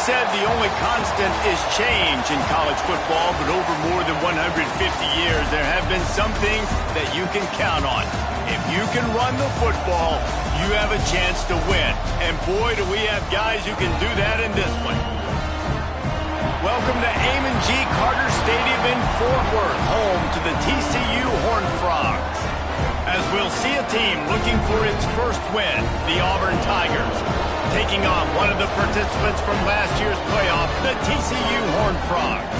said the only constant is change in college football, but over more than 150 years, there have been some things that you can count on. If you can run the football, you have a chance to win. And boy, do we have guys who can do that in this one. Welcome to Amon G. Carter Stadium in Fort Worth, home to the TCU Horned Frogs. As we'll see a team looking for its first win, the Auburn Tigers, taking on one of the participants from last year's playoff, the TCU Horned Frogs.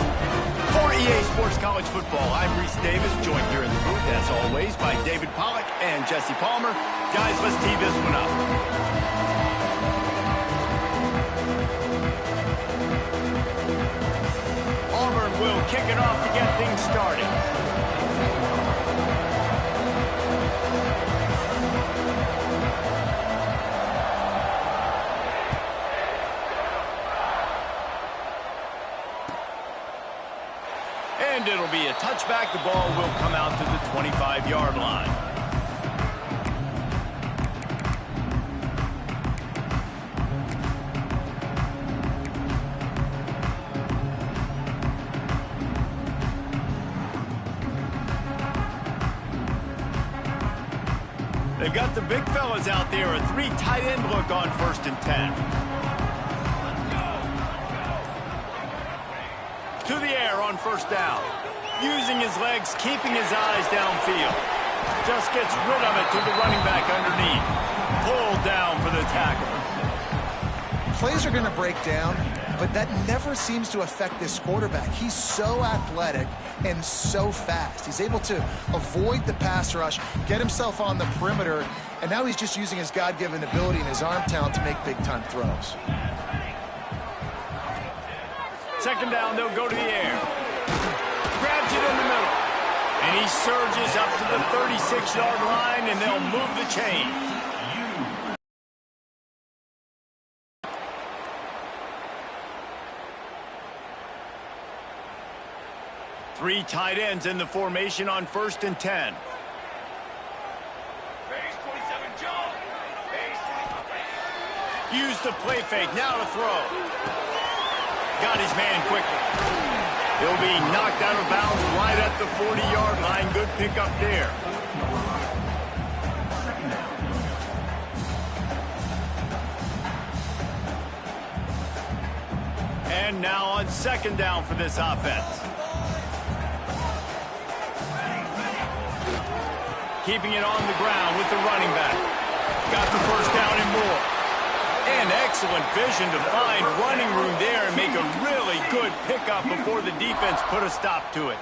For EA Sports College Football, I'm Reese Davis, joined here in the booth, as always, by David Pollack and Jesse Palmer. Guys, let's tee this one up. Auburn will kick it off to get things started. And it'll be a touchback. The ball will come out to the 25-yard line. They've got the big fellas out there. A 3 tight end look on 1st and 10. To the air on 1st down. Using his legs, keeping his eyes downfield. Just gets rid of it to the running back underneath. Pulled down for the tackle. Plays are going to break down, but that never seems to affect this quarterback. He's so athletic and so fast. He's able to avoid the pass rush, get himself on the perimeter, and now he's just using his God-given ability and his arm talent to make big-time throws. 2nd down, they'll go to the air. Grabs it in the middle. And he surges up to the 36-yard line, and they'll move the chains. Three tight ends in the formation on 1st and 10. Use the play fake, now to throw. Got his man quickly. He'll be knocked out of bounds right at the 40-yard line. Good pickup there. And now on 2nd down for this offense. Keeping it on the ground with the running back. Got the 1st down and more. And excellent vision to find running room there and make a really good pickup before the defense put a stop to it.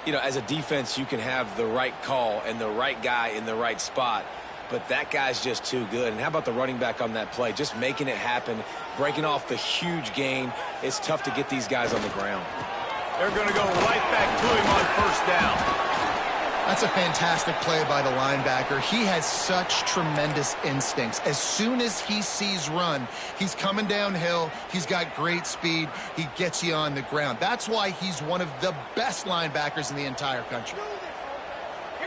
You know, as a defense, you can have the right call and the right guy in the right spot, but that guy's just too good. And how about the running back on that play? Just making it happen, breaking off the huge gain. It's tough to get these guys on the ground. They're going to go right back to him on 1st down. That's a fantastic play by the linebacker. He has such tremendous instincts. As soon as he sees run, he's coming downhill. He's got great speed. He gets you on the ground. That's why he's one of the best linebackers in the entire country.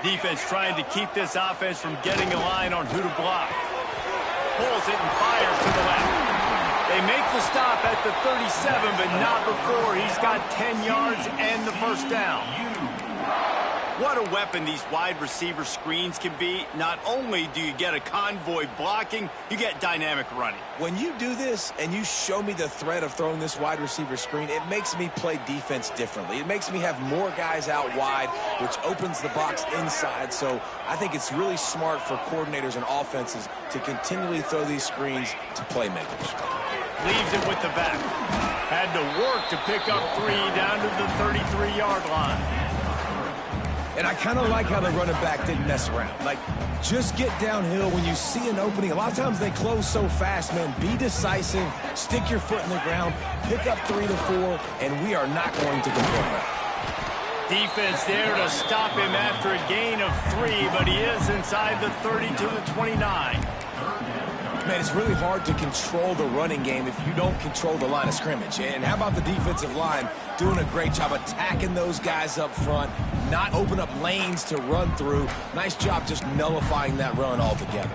Defense trying to keep this offense from getting a line on who to block. Pulls it and fires to the left. They make the stop at the 37, but not before he's got 10 yards and the 1st down. What a weapon these wide receiver screens can be. Not only do you get a convoy blocking, you get dynamic running. When you do this and you show me the threat of throwing this wide receiver screen, it makes me play defense differently. It makes me have more guys out wide, which opens the box inside. So I think it's really smart for coordinators and offenses to continually throw these screens to playmakers. Leaves it with the back. Had to work to pick up 3 down to the 33-yard line. And I kind of like how the running back didn't mess around. Like, just get downhill when you see an opening. A lot of times they close so fast, man. Be decisive, stick your foot in the ground, pick up 3 to 4, and we are not going to complain. Defense there to stop him after a gain of 3, but he is inside the 30 to the 29. Man, it's really hard to control the running game if you don't control the line of scrimmage. And how about the defensive line doing a great job attacking those guys up front, not open up lanes to run through. Nice job just nullifying that run altogether.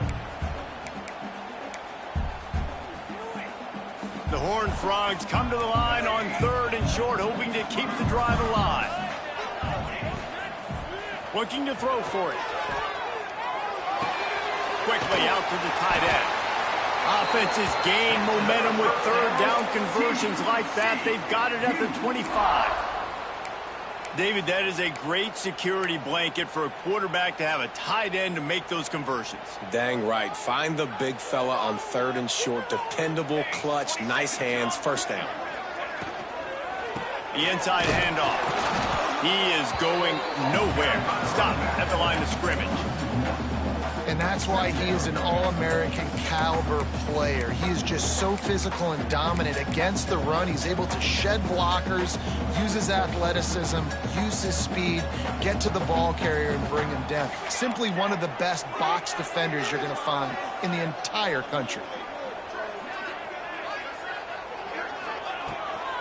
The Horned Frogs come to the line on 3rd and short, hoping to keep the drive alive. Looking to throw for it. Quickly out to the tight end. Offenses gain momentum with 3rd down conversions like that. They've got it at the 25. David, that is a great security blanket for a quarterback to have a tight end to make those conversions. Dang right. Find the big fella on 3rd and short. Dependable, clutch, nice hands, 1st down. The inside handoff. He is going nowhere. Stop at the line of scrimmage. And that's why he is an All-American caliber player. He is just so physical and dominant against the run. He's able to shed blockers, use his athleticism, use his speed, get to the ball carrier and bring him down. Simply one of the best box defenders you're going to find in the entire country.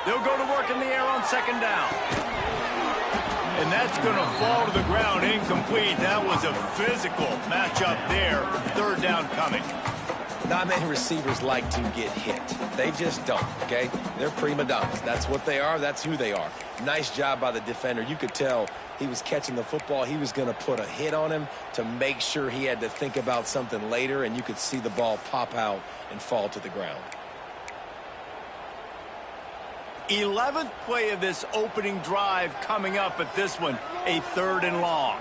They'll go to work in the air on 2nd down. And that's going to fall to the ground incomplete. That was a physical matchup there. 3rd down coming. Not many receivers like to get hit. They just don't, okay? They're prima donnas. That's what they are. That's who they are. Nice job by the defender. You could tell he was catching the football. He was going to put a hit on him to make sure he had to think about something later, and you could see the ball pop out and fall to the ground. 11th play of this opening drive coming up, at this one, a 3rd and long.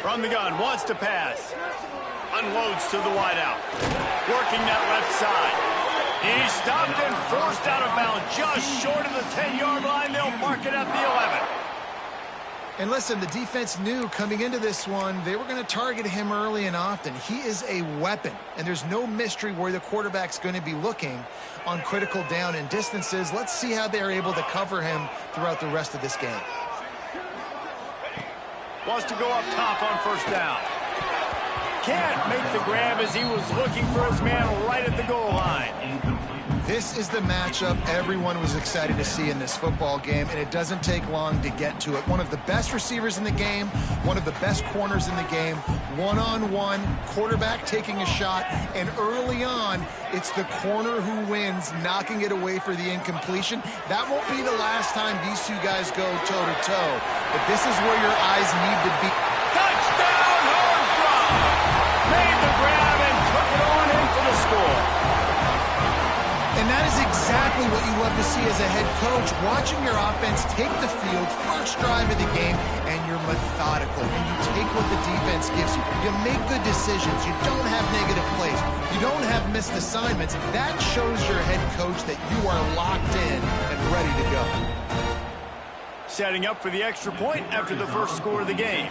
From the gun, wants to pass. Unloads to the wideout. Working that left side. He's stopped and forced out of bounds just short of the 10-yard line. They'll mark it at the 11. And listen, the defense knew coming into this one, they were going to target him early and often. He is a weapon, and there's no mystery where the quarterback's going to be looking on critical down and distances. Let's see how they're able to cover him throughout the rest of this game. Wants to go up top on 1st down. Can't make the grab as he was looking for his man right at the goal line. This is the matchup everyone was excited to see in this football game, and it doesn't take long to get to it. One of the best receivers in the game, one of the best corners in the game, one-on-one, quarterback taking a shot, and early on, it's the corner who wins, knocking it away for the incompletion. That won't be the last time these two guys go toe-to-toe, but this is where your eyes need to be. Touchdown, Horned Frogs! Made the grab and took it on in for the score. And that is exactly what you love to see as a head coach, watching your offense take the field, first drive of the game, and you're methodical, and you take what the defense gives you. You make good decisions. You don't have negative plays. You don't have missed assignments. That shows your head coach that you are locked in and ready to go. Setting up for the extra point after the first score of the game.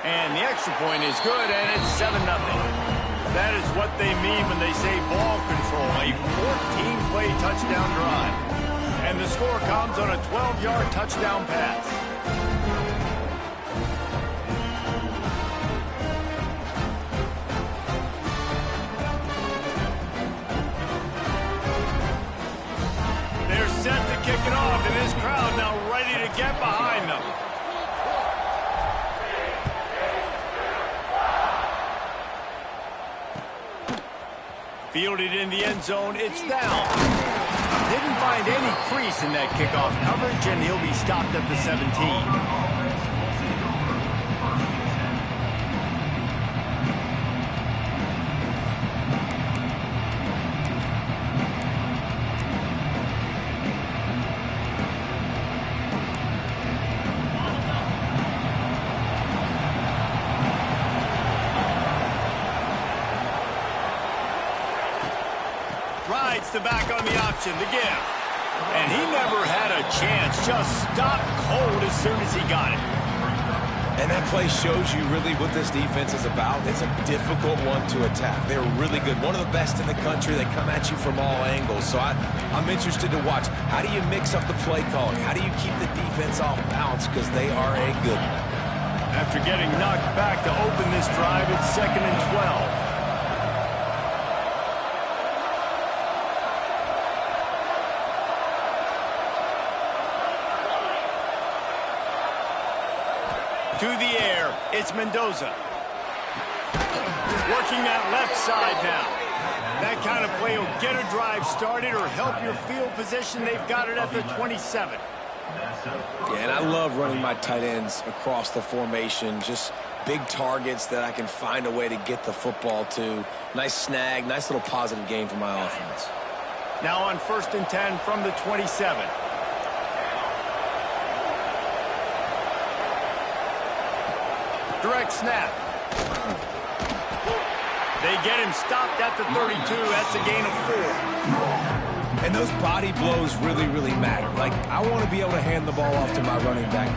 And the extra point is good, and it's 7-0. That is what they mean when they say ball control, a 14-play touchdown drive. And the score comes on a 12-yard touchdown pass. They're set to kick it off, and this crowd now ready to get behind them. Fielded in the end zone, it's down. Didn't find any crease in that kickoff coverage, and he'll be stopped at the 17. Rides the back on the option, the give. And he never had a chance, just stopped cold as soon as he got it. And that play shows you really what this defense is about. It's a difficult one to attack. They're really good. One of the best in the country. They come at you from all angles. So I'm interested to watch. How do you mix up the play calling? How do you keep the defense off balance? Because they are a good one. After getting knocked back to open this drive, it's 2nd and 12. To the air, it's Mendoza. Working that left side now. That kind of play will get a drive started or help your field position. They've got it at the 27. Yeah, and I love running my tight ends across the formation. Just big targets that I can find a way to get the football to. Nice snag, nice little positive game for my offense. Now on 1st and 10 from the 27. Direct snap. They get him stopped at the 32. That's a gain of 4. And those body blows really, really matter. Like, I want to be able to hand the ball off to my running back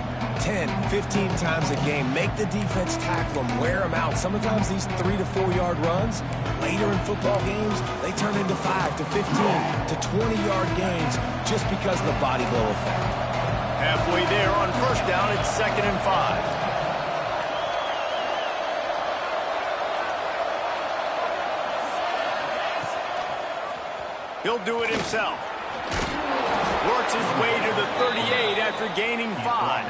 10, 15 times a game. Make the defense tackle them, wear them out. Sometimes these 3 to 4 yard runs, later in football games, they turn into 5 to 15 to 20-yard gains just because of the body blow effect. Halfway there on 1st down, it's 2nd and 5. He'll do it himself. Works his way to the 38 after gaining 5.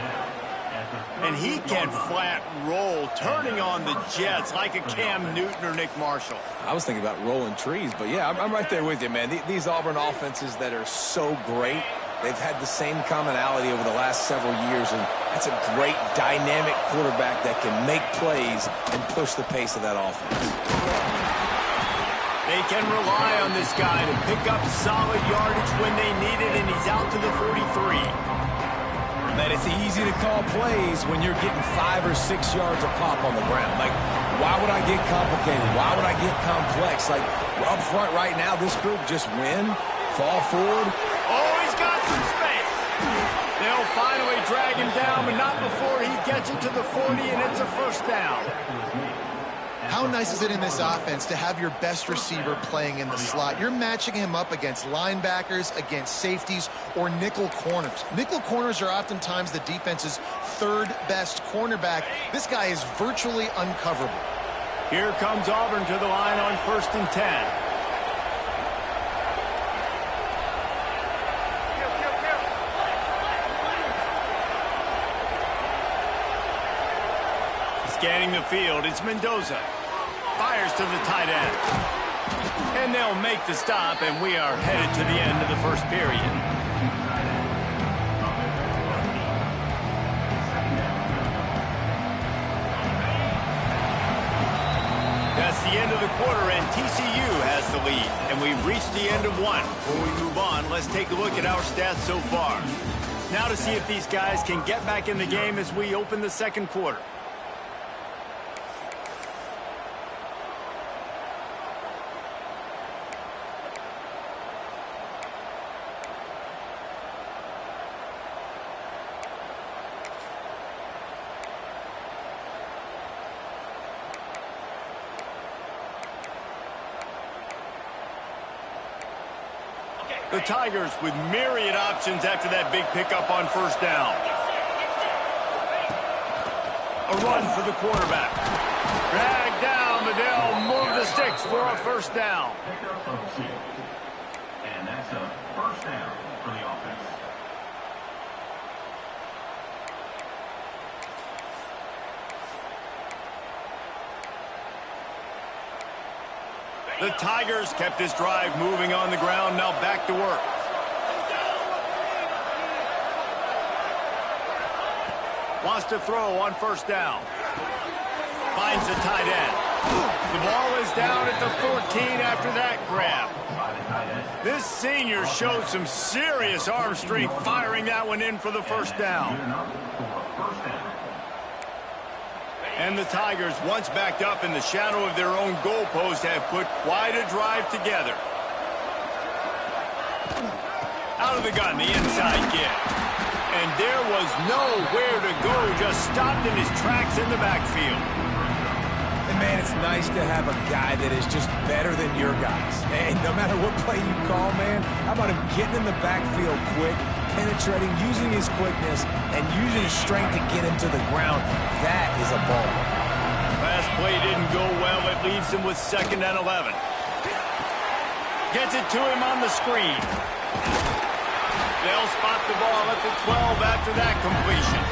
And he can flat roll, turning on the Jets like a Cam Newton or Nick Marshall. I was thinking about rolling trees, but yeah, I'm right there with you, man. These Auburn offenses that are so great, they've had the same commonality over the last several years, and that's a great dynamic quarterback that can make plays and push the pace of that offense. They can rely on this guy to pick up solid yardage when they need it, and he's out to the 43. Man, it's easy to call plays when you're getting 5 or 6 yards a pop on the ground. Like, why would I get complicated? Why would I get complex? Like, up front right now, this group just win, fall forward. Oh, he's got some space. They'll finally drag him down, but not before he gets it to the 40, and it's a 1st down. How nice is it in this offense to have your best receiver playing in the slot? You're matching him up against linebackers, against safeties, or nickel corners. Nickel corners are oftentimes the defense's 3rd best cornerback. This guy is virtually uncoverable. Here comes Auburn to the line on 1st and 10. Scanning the field, it's Mendoza. Fires to the tight end. And they'll make the stop, and we are headed to the end of the 1st period. That's the end of the quarter, and TCU has the lead. And we've reached the end of 1. Before we move on, let's take a look at our stats so far. Now to see if these guys can get back in the game as we open the 2nd quarter. The Tigers with myriad options after that big pickup on 1st down. A run for the quarterback. Dragged down, but they'll move the sticks for a 1st down. And that's a 1st down for the offense. The Tigers kept this drive moving on the ground, now back to work. Wants to throw on 1st down. Finds the tight end. The ball is down at the 14 after that grab. This senior showed some serious arm strength firing that one in for the 1st down. And the Tigers, once backed up in the shadow of their own goalpost, have put quite a drive together. Out of the gun, the inside kick. And there was nowhere to go, just stopped in his tracks in the backfield. And, man, it's nice to have a guy that is just better than your guys. And no matter what play you call, man, how about him getting in the backfield quick, penetrating, using his quickness, and using his strength to get him to the ground. That is a ball. Last play didn't go well. It leaves him with 2nd and 11. Gets it to him on the screen. They'll spot the ball at the 12 after that completion.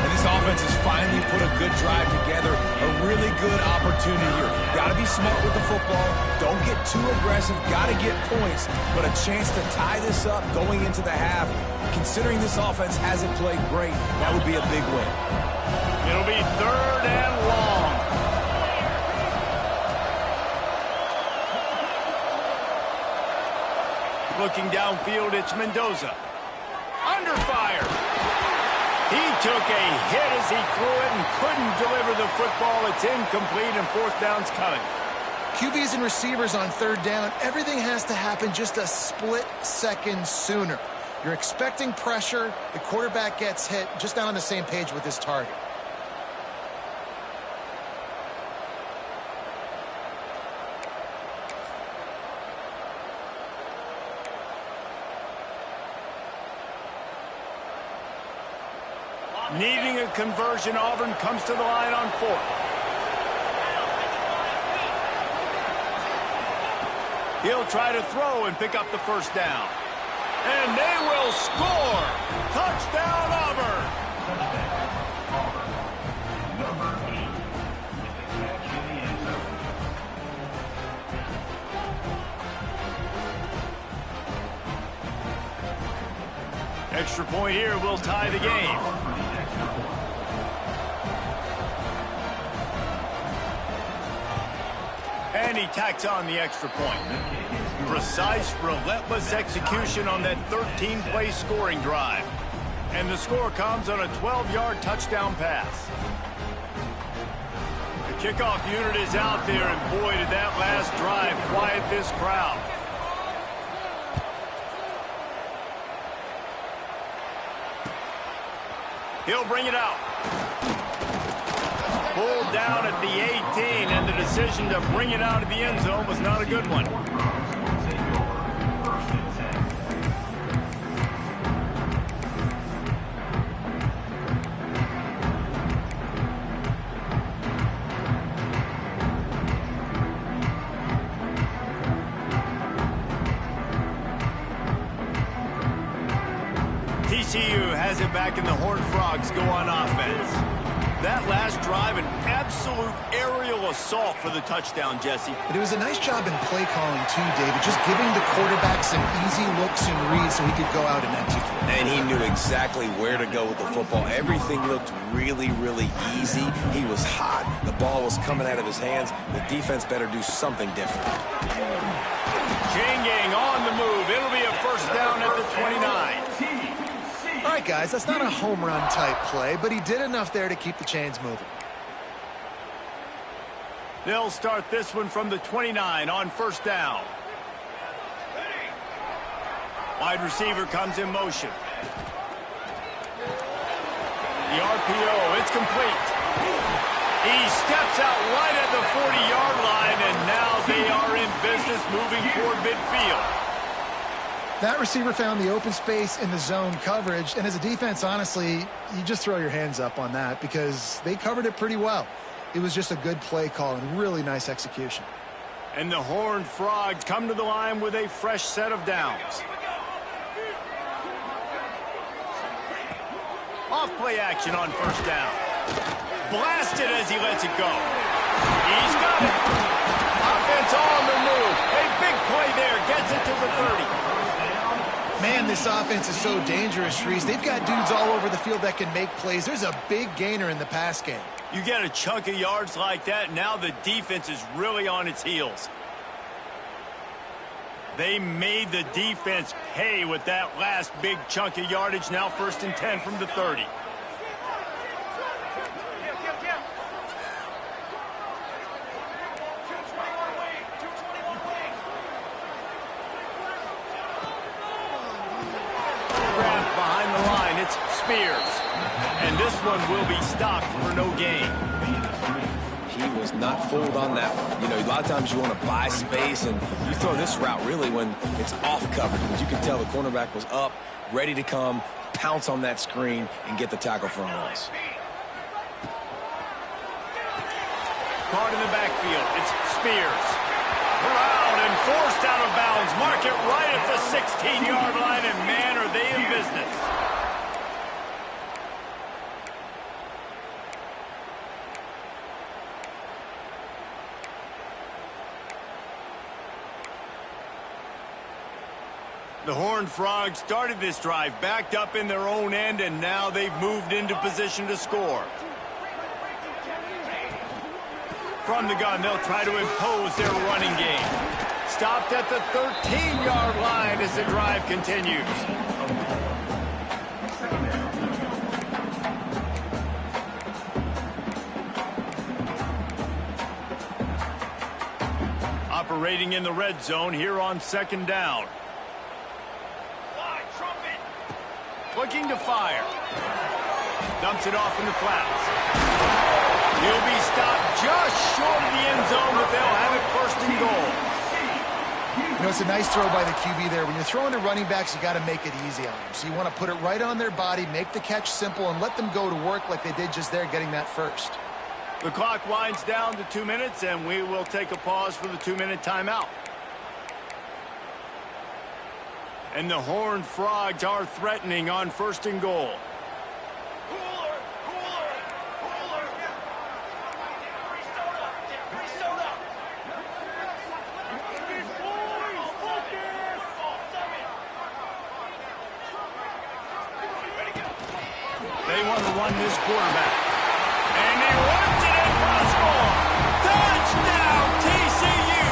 And this offense has finally put a good drive together, a really good opportunity here. Got to be smart with the football. Don't get too aggressive. Got to get points, but a chance to tie this up going into the half. Considering this offense hasn't played great, that would be a big win. It'll be 3rd and long. Looking downfield, it's Mendoza. Under fire. He took a hit as he threw it and couldn't deliver the football. It's incomplete and 4th down's coming. QBs and receivers on 3rd down, everything has to happen just a split second sooner. You're expecting pressure. The quarterback gets hit, just not on the same page with his target. Needing a conversion, Auburn comes to the line on 4th. He'll try to throw and pick up the 1st down. And they will score! Touchdown, Auburn! Number 8 with the catch in the end zone. Extra point here will tie the game. And he tacks on the extra point. Precise, relentless execution on that 13-play scoring drive. And the score comes on a 12-yard touchdown pass. The kickoff unit is out there, and boy, did that last drive quiet this crowd. He'll bring it out. Pulled down at the 18, and the decision to bring it out of the end zone was not a good one. TCU has it back, and the Horned Frogs go on offense. That last drive, an absolute aerial assault for the touchdown, Jesse. But it was a nice job in play calling, too, David, just giving the quarterback some easy looks and reads so he could go out and execute. And he knew exactly where to go with the football. Everything looked really, really easy. He was hot. The ball was coming out of his hands. The defense better do something different. Changing on the move. It'll be a 1st down at the 29. All right, guys, that's not a home run type play, but he did enough there to keep the chains moving. They'll start this one from the 29 on 1st down. Wide receiver comes in motion. The RPO, it's complete. He steps out right at the 40-yard line, and now they are in business moving toward midfield. That receiver found the open space in the zone coverage, and as a defense, honestly, you just throw your hands up on that because they covered it pretty well. It was just a good play call and really nice execution. And the Horned Frogs come to the line with a fresh set of downs. Off-play action on 1st down. Blasted as he lets it go. He's got it. Offense on the move. A big play there. Gets it to the 30. Man, this offense is so dangerous, Reese. They've got dudes all over the field that can make plays. There's a big gainer in the pass game. You get a chunk of yards like that, now the defense is really on its heels. They made the defense pay with that last big chunk of yardage. Now 1st and 10 from the 30. Spears. And this one will be stopped for no gain. He was not fooled on that one. You know, a lot of times you want to buy space, and you throw this route really when it's off coverage. But you can tell the cornerback was up, ready to come, pounce on that screen, and get the tackle for a loss. Caught in the backfield. It's Spears. Around and forced out of bounds. Mark it right at the 16-yard line, and man, are they in business. The Horned Frogs started this drive, backed up in their own end, and now they've moved into position to score. From the gun, they'll try to impose their running game. Stopped at the 13-yard line as the drive continues. Operating in the red zone here on second down. Looking to fire. Dumps it off in the flats. He'll be stopped just short of the end zone, but they'll have it first and goal. You know, it's a nice throw by the QB there. When you're throwing to running backs, you got to make it easy on them. So you want to put it right on their body, make the catch simple, and let them go to work like they did just there, getting that first. The clock winds down to 2 minutes, and we will take a pause for the 2-minute timeout. And the Horned Frogs are threatening on first and goal. They want to run this quarterback. And he runs it in for a score. Touchdown, TCU!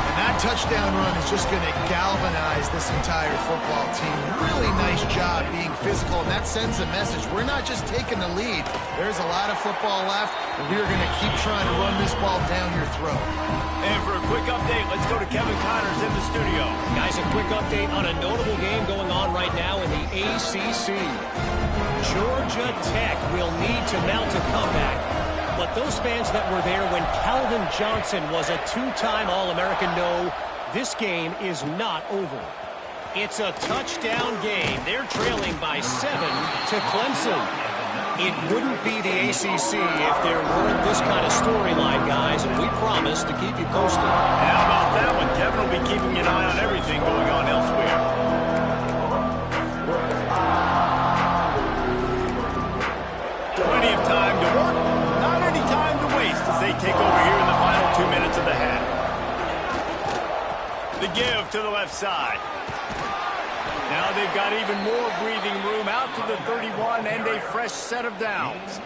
And that touchdown run is just going to galvanize this entire football team. Really nice job being physical, and that sends a message. We're not just taking the lead. There's a lot of football left, and we are going to keep trying to run this ball down your throat. And for a quick update, let's go to Kevin Connors in the studio. Guys, a quick update on a notable game going on right now in the ACC. Georgia Tech will need to mount a comeback. But those fans that were there when Calvin Johnson was a two-time All-American know this game is not over. It's a touchdown game. They're trailing by 7 to Clemson. It wouldn't be the ACC if there weren't this kind of storyline, guys, and we promise to keep you posted. How about that one? Kevin will be keeping an eye on everything going on elsewhere. Plenty of time to work, not any time to waste as they take over here in the final 2 minutes of the half. The give to the left side. Now they've got even more breathing room out to the 31 and a fresh set of downs.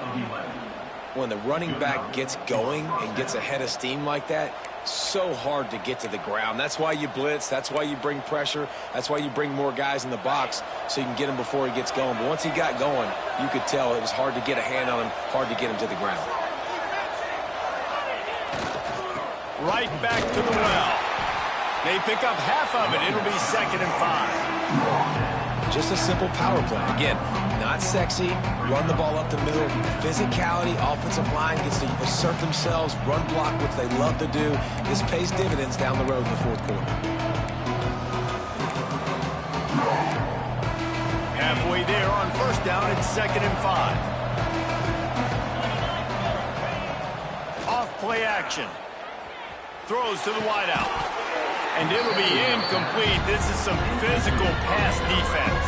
When the running back gets going and gets ahead of steam like that, so hard to get to the ground. That's why you blitz. That's why you bring pressure. That's why you bring more guys in the box so you can get him before he gets going. But once he got going, you could tell it was hard to get a hand on him, hard to get him to the ground. Right back to the well. They pick up half of it. It'll be 2nd and 5. Just a simple power play. Again, not sexy. Run the ball up the middle. Physicality, offensive line gets to assert themselves, run block, which they love to do. This pays dividends down the road in the fourth quarter. Halfway there on first down, it's 2nd and 5. Off play action. Throws to the wideout. And it'll be incomplete. This is some physical pass defense.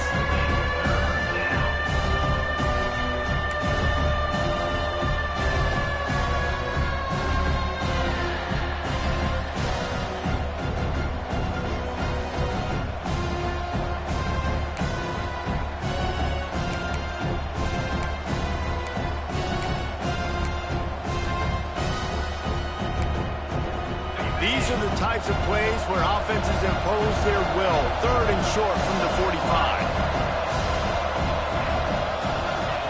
These are the types of plays where offenses impose their will. 3rd and short from the 45.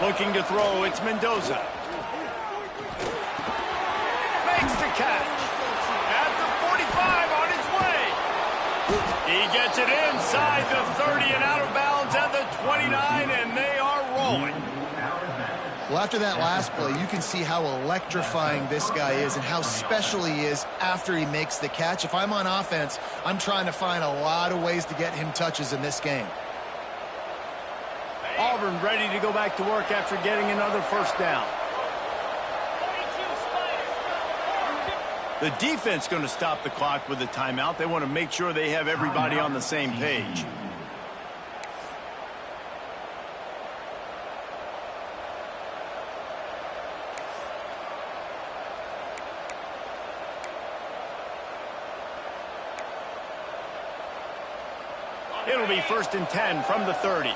Looking to throw, it's Mendoza. Makes the catch. At the 45 on his way. He gets it inside the 30 and out of bounds at the 29, and they are rolling. Well, after that last play, you can see how electrifying this guy is and how special he is after he makes the catch. If I'm on offense, I'm trying to find a lot of ways to get him touches in this game. Auburn ready to go back to work after getting another first down. The defense going to stop the clock with a timeout. They want to make sure they have everybody on the same page. It'll be 1st and 10 from the 30.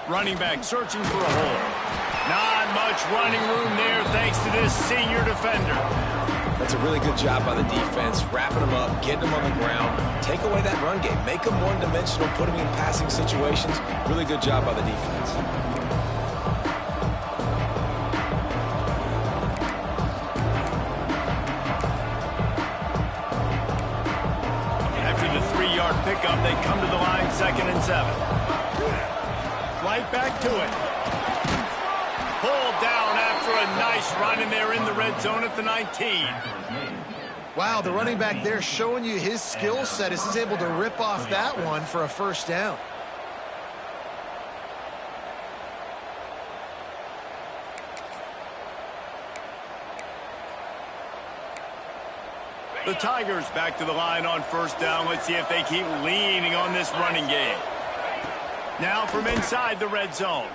Running back searching for a hole. Not much running room there thanks to this senior defender. That's a really good job by the defense, wrapping them up, getting them on the ground. Take away that run game. Make them one-dimensional, put them in passing situations. Really good job by the defense. After the 3-yard pickup, they come to the line 2nd and 7. Right back to it. Pulled down after a nice run, and they're in the red zone at the 19. Wow, the running back there showing you his skill set as he's able to rip off that one for a 1st down. The Tigers back to the line on 1st down. Let's see if they keep leaning on this running game. Now from inside the red zone.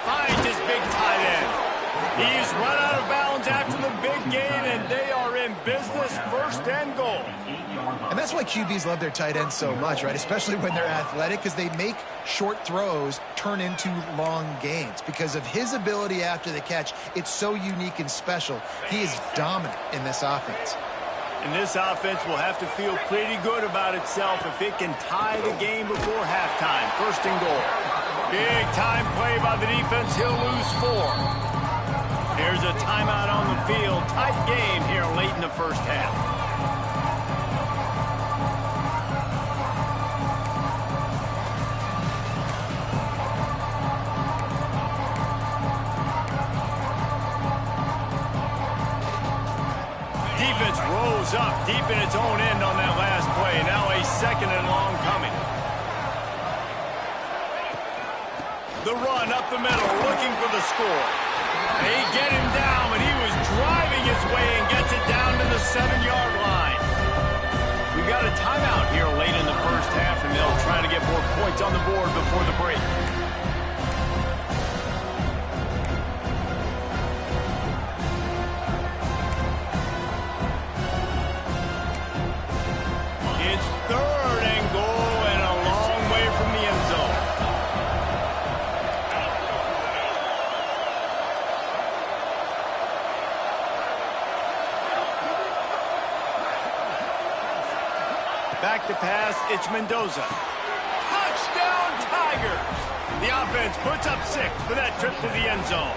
Finds his big tight end. He's run out of bounds after the big gain, and they are in business, 1st and goal. And that's why QBs love their tight ends so much, right? Especially when they're athletic, because they make short throws turn into long gains. Because of his ability after the catch, it's so unique and special. He is dominant in this offense. And this offense will have to feel pretty good about itself if it can tie the game before halftime. 1st and goal. Big time play by the defense. He'll lose 4. There's a timeout on the field. Tight game here late in the 1st half. Defense rose up deep in its own end on that last play. Now a 2nd and long coming. The run up the middle, looking for the score. They get him down, but he was driving his way and gets it down to the 7-yard line. We've got a timeout here late in the 1st half, and they'll try to get more points on the board before the break. It's 3rd and goal and a long way from the end zone. Back to pass, it's Mendoza. Touchdown, Tigers! The offense puts up 6 for that trip to the end zone.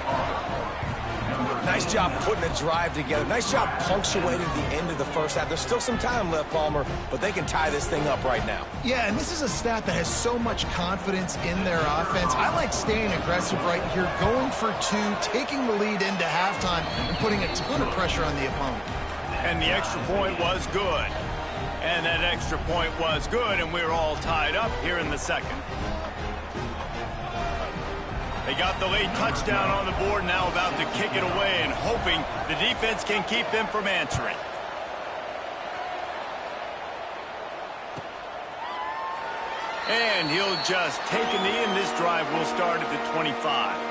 Nice job putting a drive together. Nice job punctuating the end of the 1st half. There's still some time left, Palmer, but they can tie this thing up right now. Yeah, and this is a stat that has so much confidence in their offense. I like staying aggressive right here, going for 2, taking the lead into halftime, and putting a ton of pressure on the opponent. And the extra point was good. And that extra point was good, and we're all tied up here in the 2nd. They got the late touchdown on the board, now about to kick it away and hoping the defense can keep them from answering. And he'll just take a knee, and this drive will start at the 25.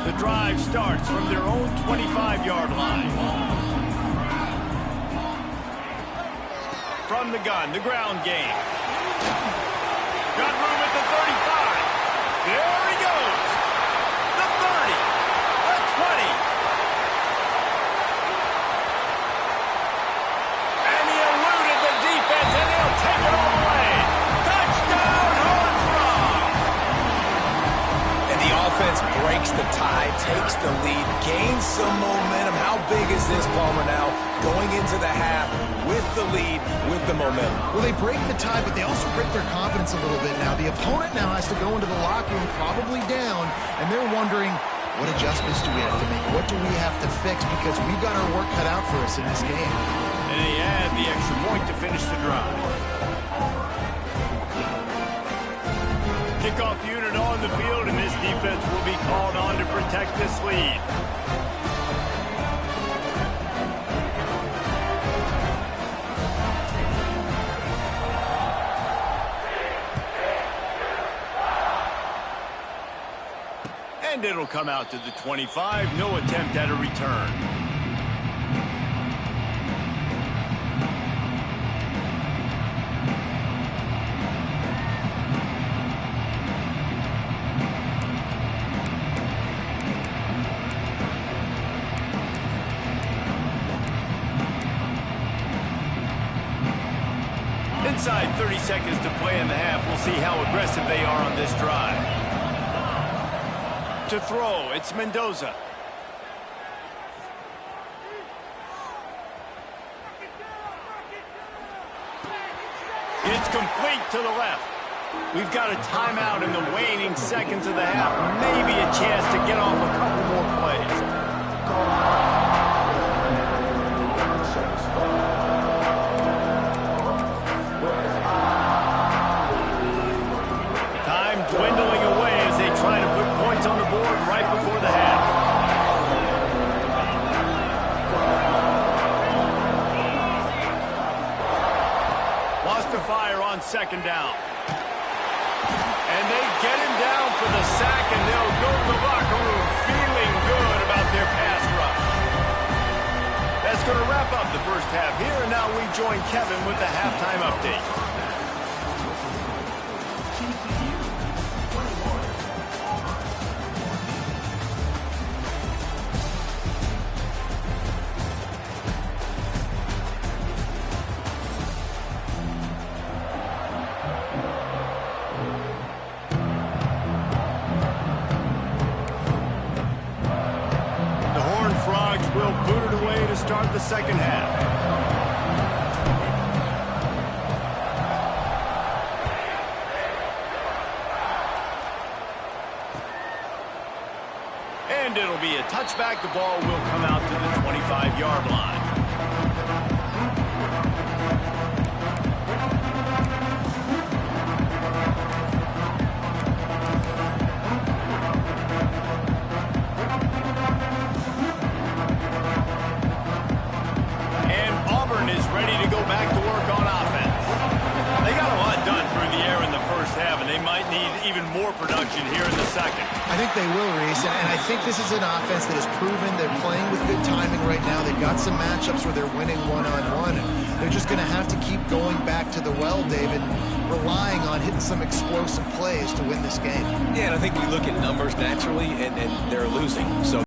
The drive starts from their own 25-yard line. From the gun, the ground game. Got room at the 35. There he goes. The 30. The 20. And he eluded the defense, and he'll take it all the way. Touchdown, Armstrong. And the offense breaks the tie, takes the lead, gains some momentum. How big is this, Palmer, now? Going into the half with the lead, with the momentum. Well, they break the tie, but they also break their confidence a little bit now. The opponent now has to go into the locker room probably down, and they're wondering, what adjustments do we have to make? What do we have to fix? Because we've got our work cut out for us in this game. And they add the extra point to finish the drive. Kickoff unit on the field, and this defense will be called on to protect this lead. And it'll come out to the 25. No attempt at a return. Inside 30 seconds to play in the half. We'll see how aggressive they are on this drive. To throw, it's Mendoza. It's complete to the left. We've got a timeout in the waning seconds of the half. Maybe a chance to get off a couple more plays. Dwindling away as they try to put points on the board right before the half. Lost to fire on second down. And they get him down for the sack, and they'll go to the locker room feeling good about their pass rush. That's going to wrap up the first half here, and now we join Kevin with the halftime update. Will boot it away to start the second half. And it'll be a touchback. The ball will come out to the 25-yard line. Auburn is ready to go back to work on offense. They got a lot done through the air in the first half, and they might need even more production here in the second. I think they will, Reese, and I think this is an offense that has proven they're playing with good timing right now. They've got some matchups where they're winning one-on-one, and they're just going to have to keep going back to the well, David, relying on hitting some explosive plays to win this game. Yeah, and I think we look at numbers naturally, and they're losing. So